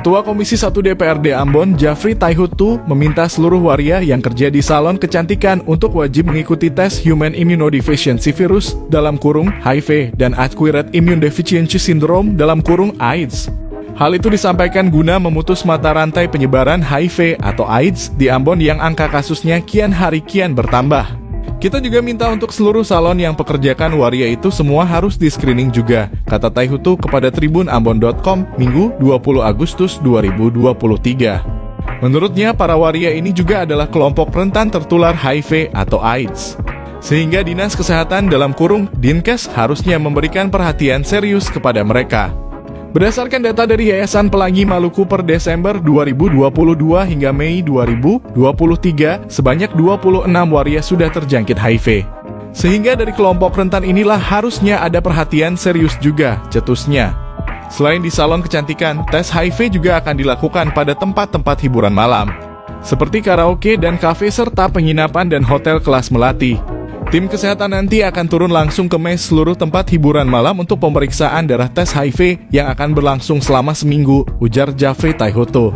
Ketua Komisi 1 DPRD Ambon, Jafri Taihutu, meminta seluruh waria yang kerja di salon kecantikan untuk wajib mengikuti tes Human Immunodeficiency Virus dalam kurung HIV dan Acquired Immune Deficiency Syndrome dalam kurung AIDS. Hal itu disampaikan guna memutus mata rantai penyebaran HIV atau AIDS di Ambon yang angka kasusnya kian hari kian bertambah. Kita juga minta untuk seluruh salon yang pekerjakan waria itu semua harus di-screening juga, kata Taihutu kepada tribunambon.com Minggu 20 Agustus 2023. Menurutnya, para waria ini juga adalah kelompok rentan tertular HIV atau AIDS. Sehingga Dinas Kesehatan dalam kurung Dinkes harusnya memberikan perhatian serius kepada mereka. Berdasarkan data dari Yayasan Pelangi Maluku per Desember 2022 hingga Mei 2023, sebanyak 26 waria sudah terjangkit HIV. Sehingga dari kelompok rentan inilah harusnya ada perhatian serius juga, cetusnya. Selain di salon kecantikan, tes HIV juga akan dilakukan pada tempat-tempat hiburan malam, seperti karaoke dan kafe serta penginapan dan hotel kelas melati. Tim kesehatan nanti akan turun langsung ke mes seluruh tempat hiburan malam untuk pemeriksaan darah tes HIV yang akan berlangsung selama seminggu, ujar Jafri Taihutu.